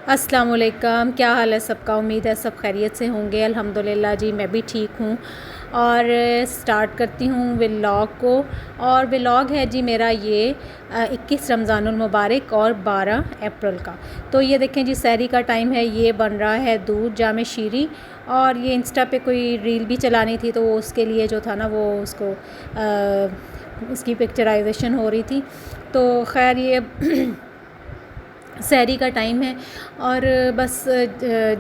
अस्सलाम वालेकुम, क्या हाल है सबका। उम्मीद है सब खैरियत से होंगे। अल्हम्दुलिल्लाह जी, मैं भी ठीक हूँ। और स्टार्ट करती हूँ व्लॉग को। और व्लॉग है जी मेरा ये 21 रमज़ानुल मुबारक और 12 अप्रैल का। तो ये देखें जी, सहरी का टाइम है। ये बन रहा है दूध जामे शीरी। और ये इंस्टा पे कोई रील भी चलानी थी, तो उसके लिए जो था ना वो उसको उसकी पिक्चराइजेशन हो रही थी। तो खैर ये सहरी का टाइम है। और बस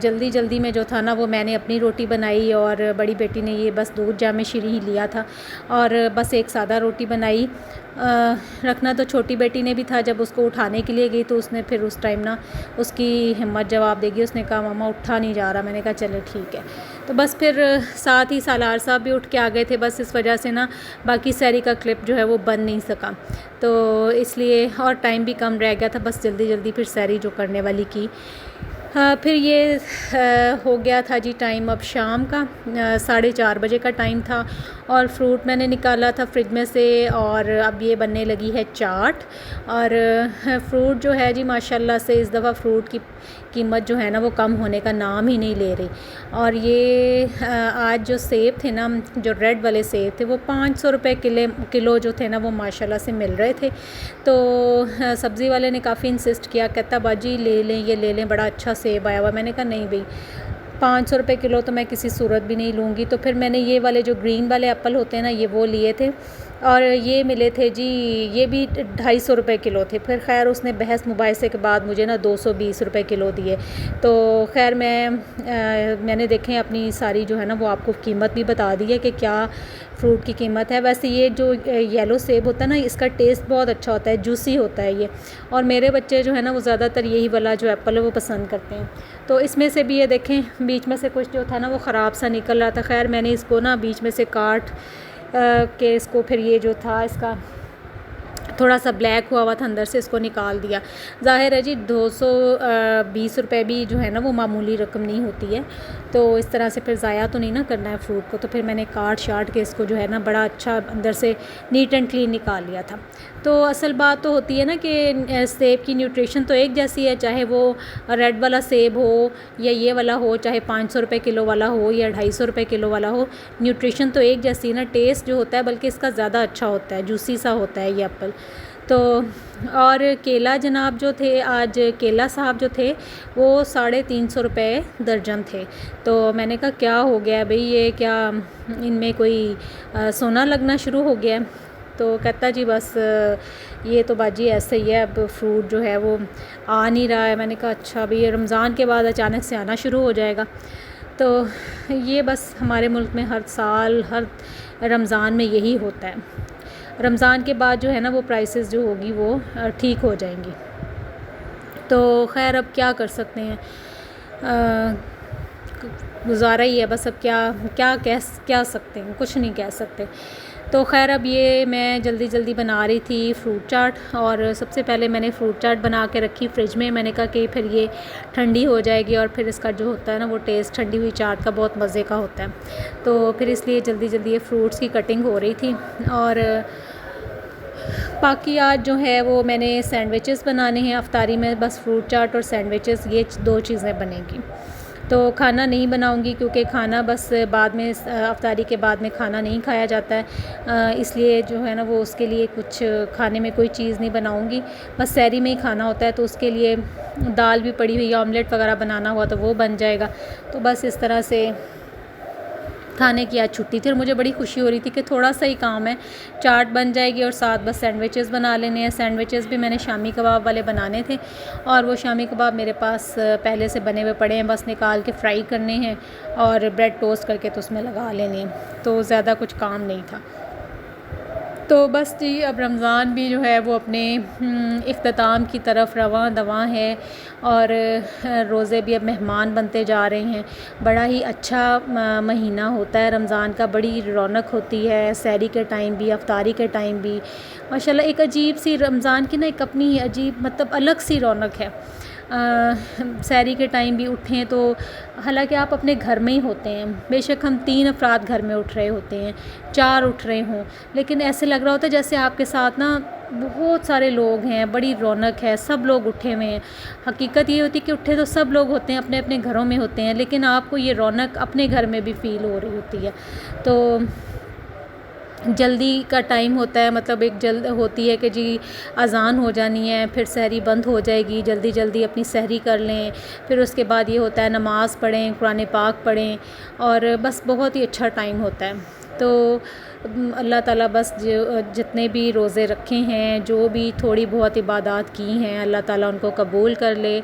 जल्दी जल्दी में जो था ना वो मैंने अपनी रोटी बनाई और बड़ी बेटी ने ये बस दूध जामे शीरी ही लिया था। और बस एक सादा रोटी बनाई। रखना तो छोटी बेटी ने भी था। जब उसको उठाने के लिए गई तो उसने फिर उस टाइम ना उसकी हिम्मत जवाब देगी। उसने कहा मम्मा उठा नहीं जा रहा। मैंने कहा चलो ठीक है। तो बस फिर साथ ही सालार साहब भी उठ के आ गए थे। बस इस वजह से ना बाकी सहरी का क्लिप जो है वो बन नहीं सका। तो इसलिए और टाइम भी कम रह गया था। बस जल्दी जल्दी फिर सहरी जो करने वाली की। फिर ये हो गया था जी टाइम अब शाम का 4:30 बजे का टाइम था। और फ्रूट मैंने निकाला था फ्रिज में से। और अब ये बनने लगी है चाट। और फ्रूट जो है जी माशाल्लाह से इस दफ़ा फ्रूट की कीमत जो है ना वो कम होने का नाम ही नहीं ले रही। और ये आज जो सेब थे ना, जो रेड वाले सेब थे, वो 500 रुपये किलो जो थे ना वो माशाल्लाह से मिल रहे थे। तो सब्ज़ी वाले ने काफ़ी इंसिस्ट किया, कहता बाजी ले लें, ये ले लें, बड़ा अच्छा सेब आया हुआ। मैंने कहा नहीं भाई, 500 रुपये किलो तो मैं किसी सूरत भी नहीं लूँगी। तो फिर मैंने ये वाले जो ग्रीन वाले एप्पल होते हैं ना, ये वो लिए थे। और ये मिले थे जी, ये भी 250 रुपये किलो थे। फिर खैर उसने बहस मुबाहिसे के बाद मुझे ना 220 रुपये किलो दिए। तो खैर मैंने देखें अपनी सारी जो है ना वो आपको कीमत भी बता दी है कि क्या फ्रूट की कीमत है। वैसे ये जो येलो सेब होता है ना, इसका टेस्ट बहुत अच्छा होता है, जूसी होता है ये। और मेरे बच्चे जो है ना वो ज़्यादातर यही वाला जो एप्पल है वो पसंद करते हैं। तो इसमें से भी ये देखें बीच में से कुछ जो था ना वो ख़राब सा निकल रहा था। खैर मैंने इसको ना बीच में से काट के इसको फिर ये जो था इसका थोड़ा सा ब्लैक हुआ था अंदर से, इसको निकाल दिया। ज़ाहिर है जी 220 रुपये भी जो है ना वो मामूली रकम नहीं होती है। तो इस तरह से फिर ज़ाया तो नहीं ना करना है फ्रूट को। तो फिर मैंने काट शाट के इसको जो है ना बड़ा अच्छा अंदर से नीट एंड क्लीन निकाल लिया था। तो असल बात तो होती है ना कि सेब की न्यूट्रिशन तो एक जैसी है, चाहे वो रेड वाला सेब हो या ये वाला हो, चाहे 500 रुपये किलो वाला हो या 250 रुपये किलो वाला हो। न्यूट्रिशन तो एक जैसी है ना, टेस्ट जो होता है बल्कि इसका ज़्यादा अच्छा होता है, जूसी सा होता है ये एप्पल। तो और केला जनाब जो थे, आज केला साहब जो थे वो 350 रुपये दर्जन थे। तो मैंने कहा क्या हो गया भाई, ये क्या इनमें कोई सोना लगना शुरू हो गया। तो कहता जी बस ये तो बाजी ऐसे ही है, अब फ्रूट जो है वो आ नहीं रहा है। मैंने कहा अच्छा भाई, रमज़ान के बाद अचानक से आना शुरू हो जाएगा। तो ये बस हमारे मुल्क में हर साल हर रमज़ान में यही होता है। रमज़ान के बाद जो है ना वो प्राइसेस जो होगी वो ठीक हो जाएंगी। तो खैर अब क्या कर सकते हैं, गुजारा ही है बस। अब क्या सकते हैं, कुछ नहीं कह सकते। तो खैर अब ये मैं जल्दी जल्दी बना रही थी फ्रूट चाट। और सबसे पहले मैंने फ्रूट चाट बना के रखी फ्रिज में। मैंने कहा कि फिर ये ठंडी हो जाएगी और फिर इसका जो होता है ना वो टेस्ट ठंडी हुई चाट का बहुत मज़े का होता है। तो फिर इसलिए जल्दी जल्दी ये फ्रूट्स की कटिंग हो रही थी। और बाकी आज जो है वो मैंने सैंडविचेस बनाने हैं अफ्तारी में। बस फ्रूट चाट और सैंडविचेस, ये 2 चीज़ें बनेंगी। तो खाना नहीं बनाऊंगी क्योंकि खाना बस बाद में अफ्तारी के बाद में खाना नहीं खाया जाता है। इसलिए जो है ना वो उसके लिए कुछ खाने में कोई चीज़ नहीं बनाऊंगी। बस सहरी में ही खाना होता है, तो उसके लिए दाल भी पड़ी हुई है, ऑमलेट वगैरह बनाना हुआ तो वो बन जाएगा। तो बस इस तरह से खाने की आज छुट्टी थी और मुझे बड़ी खुशी हो रही थी कि थोड़ा सा ही काम है, चाट बन जाएगी और साथ बस सैंडविचेस बना लेने हैं। सैंडविचेस भी मैंने शामी कबाब वाले बनाने थे और वो शामी कबाब मेरे पास पहले से बने हुए पड़े हैं, बस निकाल के फ्राई करने हैं और ब्रेड टोस्ट करके तो उसमें लगा लेने हैं। तो ज़्यादा कुछ काम नहीं था। तो बस जी अब रमज़ान भी जो है वो अपने इख्तिताम की तरफ रवां दवां है। और रोज़े भी अब मेहमान बनते जा रहे हैं। बड़ा ही अच्छा महीना होता है रमज़ान का, बड़ी रौनक होती है सहरी के टाइम भी, अफ्तारी के टाइम भी। माशाल्लाह एक अजीब सी रमज़ान की ना एक अपनी अजीब मतलब अलग सी रौनक है। सहरी के टाइम भी उठें तो हालांकि आप अपने घर में ही होते हैं, बेशक हम 3 अफराद घर में उठ रहे होते हैं, 4 उठ रहे हों, लेकिन ऐसे लग रहा होता है जैसे आपके साथ ना बहुत सारे लोग हैं, बड़ी रौनक है, सब लोग उठे हुए हैं। हकीकत ये होती है कि उठे तो सब लोग होते हैं, अपने अपने घरों में होते हैं, लेकिन आपको ये रौनक अपने घर में भी फ़ील हो रही होती है। तो जल्दी का टाइम होता है, मतलब एक जल्द होती है कि जी अज़ान हो जानी है, फिर सहरी बंद हो जाएगी, जल्दी जल्दी अपनी सहरी कर लें। फिर उसके बाद ये होता है नमाज़ पढ़ें, कुरान पाक पढ़ें, और बस बहुत ही अच्छा टाइम होता है। तो अल्लाह ताला बस जितने भी रोज़े रखे हैं, जो भी थोड़ी बहुत इबादत की हैं, अल्लाह ताला उनको कबूल कर ले,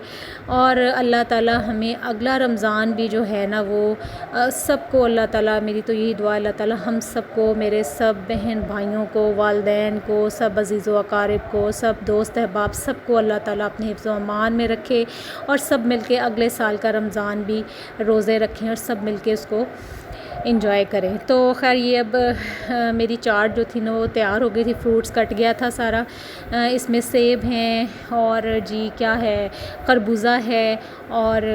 और अल्लाह ताला हमें अगला रमज़ान भी जो है ना वो सबको अल्लाह ताला, मेरी तो यही दुआ, अल्लाह ताला हम सबको, मेरे सब बहन भाइयों को, वालदैन को, सब अज़ीज़ व अकारिब को, सब दोस्त अहबाब सबको अल्लाह ताला अपने हिफ्ज़ व अमान में रखे, और सब मिलके अगले साल का रमज़ान भी रोज़े रखें और सब मिलके उसको इंजॉय करें। तो ख़ैर ये अब मेरी चाट जो थी ना वो तैयार हो गई थी, फ्रूट्स कट गया था सारा। इसमें सेब हैं, और जी क्या है, खरबूजा है, और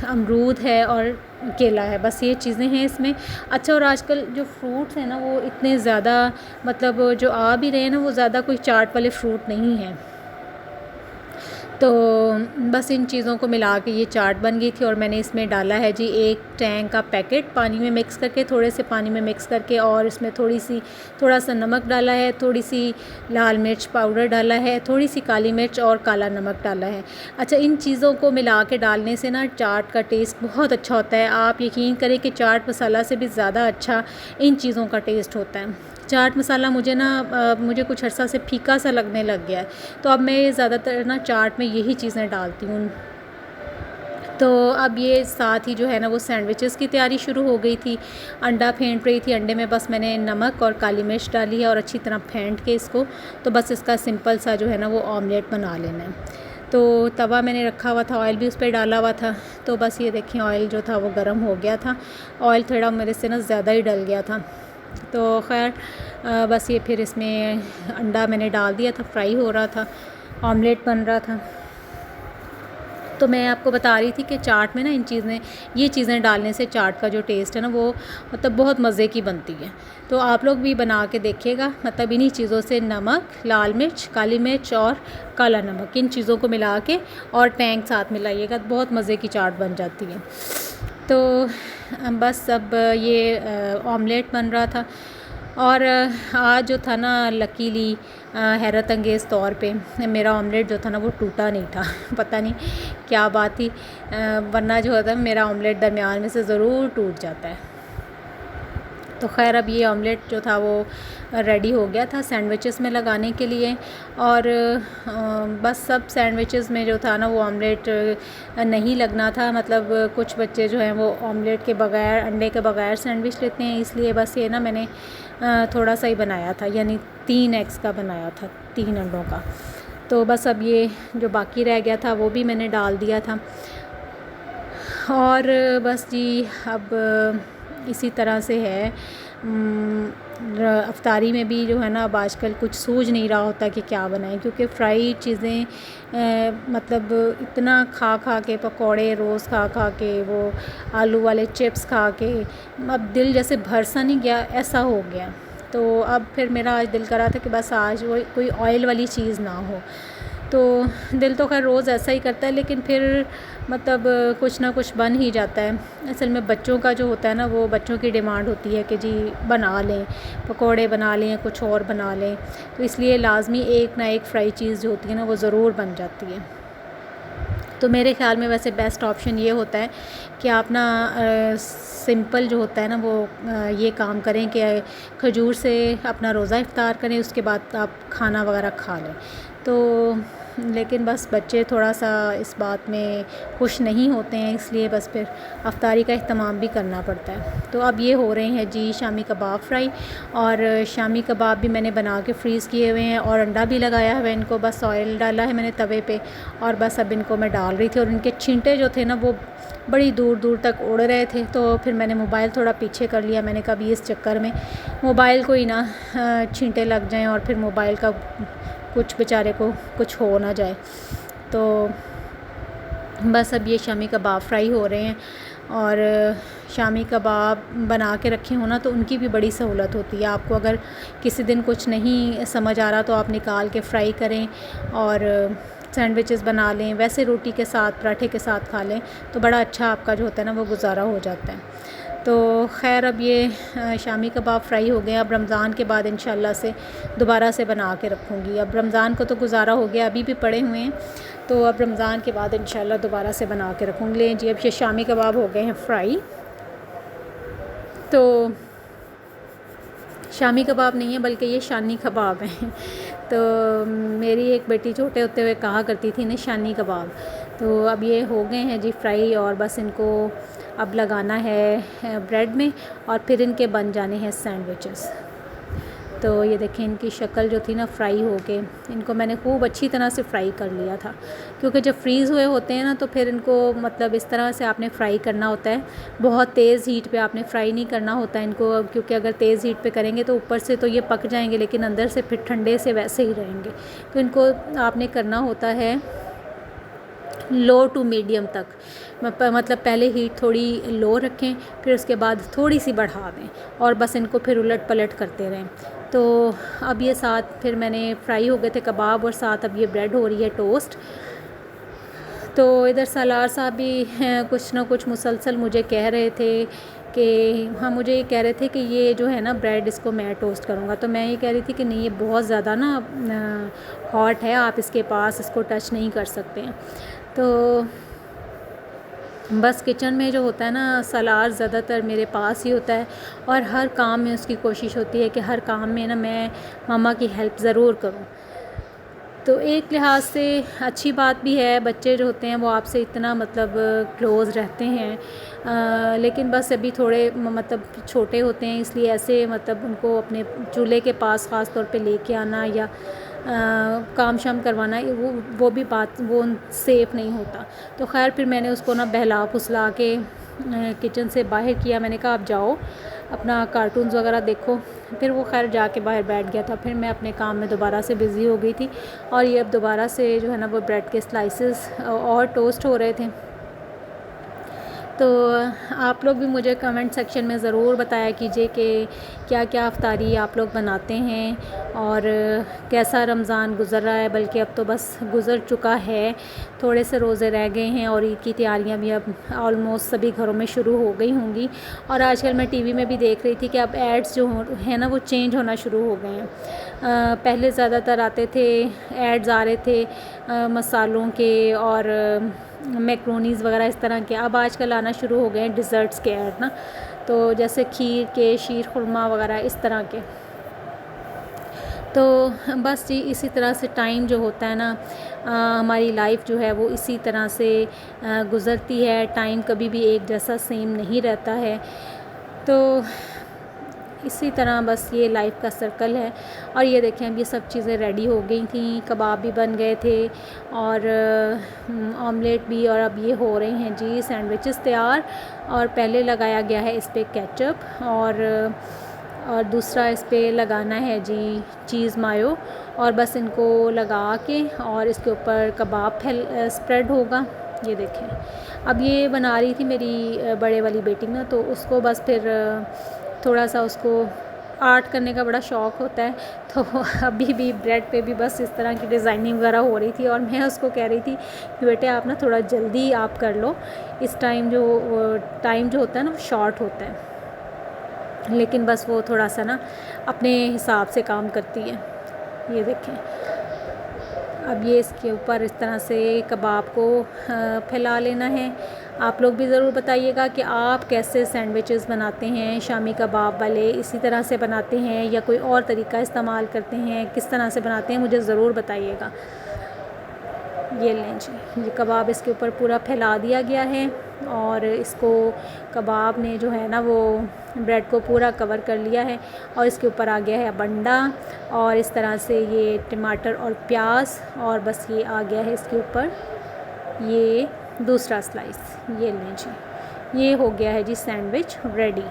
अमरूद है, और केला है, बस ये चीज़ें हैं इसमें। अच्छा, और आजकल जो फ्रूट्स हैं ना वो इतने ज़्यादा, मतलब जो आ भी रहे हैं ना, वो ज़्यादा कोई चाट वाले फ्रूट नहीं हैं। तो बस इन चीज़ों को मिला के ये चाट बन गई थी, और मैंने इसमें डाला है जी 1 टैंग का पैकेट पानी में मिक्स करके, थोड़े से पानी में मिक्स करके, और इसमें थोड़ा सा नमक डाला है, थोड़ी सी लाल मिर्च पाउडर डाला है, थोड़ी सी काली मिर्च और काला नमक डाला है। अच्छा, इन चीज़ों को मिला के डालने से ना चाट का टेस्ट बहुत अच्छा होता है। आप यकीन करें कि चाट मसाला से भी ज़्यादा अच्छा इन चीज़ों का टेस्ट होता है। चाट मसाला मुझे कुछ अर्सा से फीका सा लगने लग गया है, तो अब मैं ज़्यादातर ना चाट में यही चीज़ें डालती हूँ। तो अब ये साथ ही जो है ना वो सैंडविचेस की तैयारी शुरू हो गई थी। अंडा फेंट रही थी, अंडे में बस मैंने नमक और काली मिर्च डाली है, और अच्छी तरह फेंट के इसको, तो बस इसका सिंपल सा जो है ना वो ऑमलेट बना लेना है। तो तवा मैंने रखा हुआ था, ऑयल भी उस पर डाला हुआ था, तो बस ये देखें ऑयल जो था वो गर्म हो गया था। ऑयल थोड़ा मेरे से ना ज़्यादा ही डल गया था। तो ख़ैर बस ये फिर इसमें अंडा मैंने डाल दिया था, फ्राई हो रहा था, ऑमलेट बन रहा था। तो मैं आपको बता रही थी कि चाट में ना ये चीज़ें डालने से चाट का जो टेस्ट है ना वो मतलब बहुत मज़े की बनती है। तो आप लोग भी बना के देखिएगा, मतलब इन्हीं चीज़ों से नमक, लाल मिर्च, काली मिर्च और काला नमक, इन चीज़ों को मिला के और टैंग साथ मिलाइएगा, तो बहुत मज़े की चाट बन जाती है। तो बस अब ये ऑमलेट बन रहा था, और आज जो था ना लकीली हैरत अंगेज़ तौर पे मेरा ऑमलेट जो था ना वो टूटा नहीं था। पता नहीं क्या बात थी, वरना जो होता है मेरा ऑमलेट दरमियान में से ज़रूर टूट जाता है। तो ख़ैर अब ये ऑमलेट जो था वो रेडी हो गया था सैंडविचेस में लगाने के लिए, और बस सब सैंडविचेस में जो था ना वो ऑमलेट नहीं लगना था। मतलब कुछ बच्चे जो हैं वो ऑमलेट के बग़ैर, अंडे के बग़ैर सैंडविच लेते हैं, इसलिए बस ये ना मैंने थोड़ा सा ही बनाया था, यानी 3 एग्स का बनाया था, 3 अंडों का। तो बस अब ये जो बाकी रह गया था वो भी मैंने डाल दिया था, और बस जी अब इसी तरह से है। अफ्तारी में भी जो है ना अब आजकल कुछ सूझ नहीं रहा होता कि क्या बनाएं, क्योंकि फ्राई चीज़ें मतलब इतना खा खा के, पकौड़े रोज़ खा खा के, वो आलू वाले चिप्स खा के अब दिल जैसे भर सा नहीं गया, ऐसा हो गया। तो अब फिर मेरा आज दिल कर रहा था कि बस आज वो कोई ऑयल वाली चीज़ ना हो। तो दिल तो खैर रोज़ ऐसा ही करता है, लेकिन फिर मतलब कुछ ना कुछ बन ही जाता है। असल में बच्चों का जो होता है ना, वो बच्चों की डिमांड होती है कि जी बना लें, पकोड़े बना लें, कुछ और बना लें, तो इसलिए लाजमी एक ना एक फ्राई चीज़ जो होती है ना वो ज़रूर बन जाती है। तो मेरे ख़्याल में वैसे बेस्ट ऑप्शन ये होता है कि आप ना सिंपल जो होता है ना वो ये काम करें कि खजूर से अपना रोज़ा इफ्तार करें, उसके बाद आप खाना वगैरह खा लें। तो लेकिन बस बच्चे थोड़ा सा इस बात में खुश नहीं होते हैं, इसलिए बस फिर अफ्तारी का अहतमाम भी करना पड़ता है। तो अब ये हो रहे हैं जी शामी कबाब फ्राई, और शामी कबाब भी मैंने बना के फ्रीज़ किए हुए हैं, और अंडा भी लगाया हुआ है इनको, बस ऑयल डाला है मैंने तवे पे, और बस अब इनको मैं डाल रही थी। और इनके छींटे जो थे ना वो बड़ी दूर दूर तक उड़ रहे थे, तो फिर मैंने मोबाइल थोड़ा पीछे कर लिया। मैंने कहा इस चक्कर में मोबाइल को ही ना छींटे लग जाएँ, और फिर मोबाइल का कुछ बेचारे को कुछ हो ना जाए। तो बस अब ये शामी कबाब फ्राई हो रहे हैं, और शामी कबाब बना के रखे हो ना तो उनकी भी बड़ी सहूलत होती है। आपको अगर किसी दिन कुछ नहीं समझ आ रहा तो आप निकाल के फ्राई करें और सैंडविचेस बना लें, वैसे रोटी के साथ पराठे के साथ खा लें तो बड़ा अच्छा आपका जो होता है ना वो गुजारा हो जाता है। तो खैर अब ये शामी कबाब फ्राई हो गए। अब रमज़ान के बाद इंशाल्लाह से दोबारा से बना के रखूँगी। अब रमज़ान को तो गुजारा हो गया, अभी भी पड़े हुए हैं, तो अब रमज़ान के बाद इंशाल्लाह दोबारा से बना के रखूँगी। लें जी, अब ये शामी कबाब हो गए हैं फ्राई। तो शामी कबाब नहीं है बल्कि ये शानी कबाब हैं। तो मेरी एक बेटी छोटे होते हुए कहा करती थी ना शानी कबाब। तो अब ये हो गए हैं जी फ्राई और बस इनको अब लगाना है ब्रेड में और फिर इनके बन जाने हैं सैंडविचेस। तो ये देखें इनकी शक्ल जो थी ना फ्राई हो के, इनको मैंने खूब अच्छी तरह से फ्राई कर लिया था, क्योंकि जब फ्रीज़ हुए होते हैं ना तो फिर इनको मतलब इस तरह से आपने फ्राई करना होता है। बहुत तेज़ हीट पे आपने फ्राई नहीं करना होता है इनको, क्योंकि अगर तेज़ हीट पे करेंगे तो ऊपर से तो ये पक जाएंगे लेकिन अंदर से फिर ठंडे से वैसे ही रहेंगे। तो इनको आपने करना होता है लो टू मीडियम तक, मतलब पहले हीट थोड़ी लो रखें, फिर उसके बाद थोड़ी सी बढ़ा दें और बस इनको फिर उलट पलट करते रहें। तो अब ये साथ फिर मैंने फ्राई हो गए थे कबाब और साथ अब ये ब्रेड हो रही है टोस्ट। तो इधर सलार साहब भी कुछ ना कुछ मुसलसल मुझे कह रहे थे कि हाँ, मुझे ये कह रहे थे कि ये जो है ना ब्रेड इसको मैं टोस्ट करूँगा। तो मैं ये कह रही थी कि नहीं, ये बहुत ज़्यादा ना हॉट है, आप इसके पास इसको टच नहीं कर सकते हैं। तो बस किचन में जो होता है ना सलार ज़्यादातर मेरे पास ही होता है और हर काम में उसकी कोशिश होती है कि हर काम में ना मैं मामा की हेल्प ज़रूर करूँ। तो एक लिहाज से अच्छी बात भी है, बच्चे जो होते हैं वो आपसे इतना मतलब क्लोज़ रहते हैं, लेकिन बस अभी थोड़े मतलब छोटे होते हैं, इसलिए ऐसे मतलब उनको अपने चूल्हे के पास ख़ास तौर पे लेके आना या काम शाम करवाना वो भी बात वो सेफ़ नहीं होता। तो खैर फिर मैंने उसको ना बहला फुसला के किचन से बाहर किया। मैंने कहा आप जाओ अपना कार्टून्स वगैरह देखो। फिर वो खैर जाके बाहर बैठ गया था। फिर मैं अपने काम में दोबारा से बिज़ी हो गई थी और ये अब दोबारा से जो है ना वो ब्रेड के स्लाइसेस और टोस्ट हो रहे थे। तो आप लोग भी मुझे कमेंट सेक्शन में ज़रूर बताया कीजिए कि क्या क्या अफ्तारी आप लोग बनाते हैं और कैसा रमज़ान गुज़र रहा है। बल्कि अब तो बस गुज़र चुका है, थोड़े से रोज़े रह गए हैं और ईद की तैयारियां भी अब ऑलमोस्ट सभी घरों में शुरू हो गई होंगी। और आजकल मैं टीवी में भी देख रही थी कि अब एड्स जो हैं ना वो चेंज होना शुरू हो गए हैं। पहले ज़्यादातर आते थे, एड्स आ रहे थे मसालों के और मैक्रोनीज़ वगैरह इस तरह के। अब आजकल आना शुरू हो गए हैं डिज़र्ट्स के ऐड ना, तो जैसे खीर के, शीर खुरमा वगैरह इस तरह के। तो बस जी इसी तरह से टाइम जो होता है ना, हमारी लाइफ जो है वो इसी तरह से गुज़रती है। टाइम कभी भी एक जैसा सेम नहीं रहता है। तो इसी तरह बस ये लाइफ का सर्कल है। और ये देखें अब ये सब चीज़ें रेडी हो गई थी, कबाब भी बन गए थे और ऑमलेट भी, और अब ये हो रहे हैं जी सैंडविचेस तैयार। और पहले लगाया गया है इस पर केचप और दूसरा इस पर लगाना है जी चीज़ मायो। और बस इनको लगा के और इसके ऊपर कबाब स्प्रेड होगा। ये देखें अब ये बना रही थी मेरी बड़े वाली बेटी ना, तो उसको बस फिर थोड़ा सा उसको आर्ट करने का बड़ा शौक़ होता है। तो अभी भी ब्रेड पे भी बस इस तरह की डिज़ाइनिंग वगैरह हो रही थी और मैं उसको कह रही थी कि बेटे आप ना थोड़ा जल्दी आप कर लो, इस टाइम जो होता है ना वो शॉर्ट होता है। लेकिन बस वो थोड़ा सा ना अपने हिसाब से काम करती है। ये देखें अब ये इसके ऊपर इस तरह से कबाब को फैला लेना है। आप लोग भी ज़रूर बताइएगा कि आप कैसे सैंडविचेस बनाते हैं, शामी कबाब वाले इसी तरह से बनाते हैं या कोई और तरीका इस्तेमाल करते हैं, किस तरह से बनाते हैं मुझे ज़रूर बताइएगा। ये लें जी, ये कबाब इसके ऊपर पूरा फैला दिया गया है और इसको कबाब ने जो है ना वो ब्रेड को पूरा कवर कर लिया है। और इसके ऊपर आ गया है बंडा और इस तरह से ये टमाटर और प्याज, और बस ये आ गया है इसके ऊपर ये दूसरा स्लाइस। ये लें जी, ये हो गया है जी सैंडविच रेडी।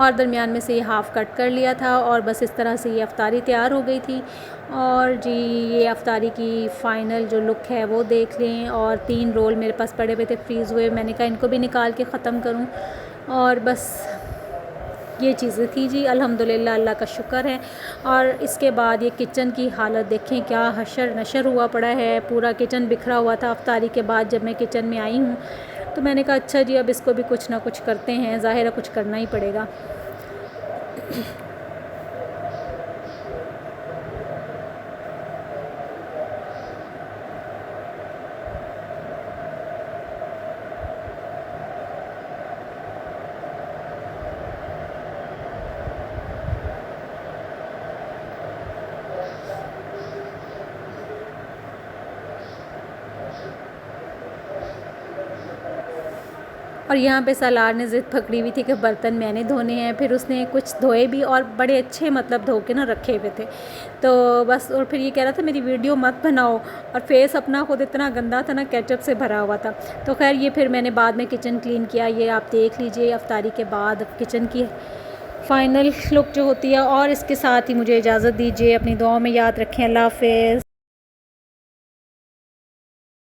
और दरमियान में से ये हाफ़ कट कर लिया था और बस इस तरह से ये अफ्तारी तैयार हो गई थी। और जी ये अफ्तारी की फ़ाइनल जो लुक है वो देख लें। और 3 रोल मेरे पास पड़े हुए थे फ्रीज़ हुए, मैंने कहा इनको भी निकाल के ख़त्म करूँ। और बस ये चीज़ें थी जी, अल्हम्दुलिल्लाह, अल्लाह का शुक्र है। और इसके बाद ये किचन की हालत देखें, क्या हशर नशर हुआ पड़ा है, पूरा किचन बिखरा हुआ था। अफ्तारी के बाद जब मैं किचन में आई हूँ तो मैंने कहा अच्छा जी अब इसको भी कुछ ना कुछ करते हैं, ज़ाहिर है कुछ करना ही पड़ेगा। और यहाँ पे सालार ने ज़िद पकड़ी हुई थी कि बर्तन मैंने धोने हैं, फिर उसने कुछ धोए भी और बड़े अच्छे मतलब धो के ना रखे हुए थे। तो बस और फिर ये कह रहा था मेरी वीडियो मत बनाओ, और फेस अपना खुद इतना गंदा था ना, केचप से भरा हुआ था। तो खैर ये फिर मैंने बाद में किचन क्लीन किया। ये आप देख लीजिए अफ्तारी के बाद किचन की फ़ाइनल लुक जो होती है। और इसके साथ ही मुझे इजाज़त दीजिए, अपनी दुआओं में याद रखें। अल्लाह हाफ़िज़।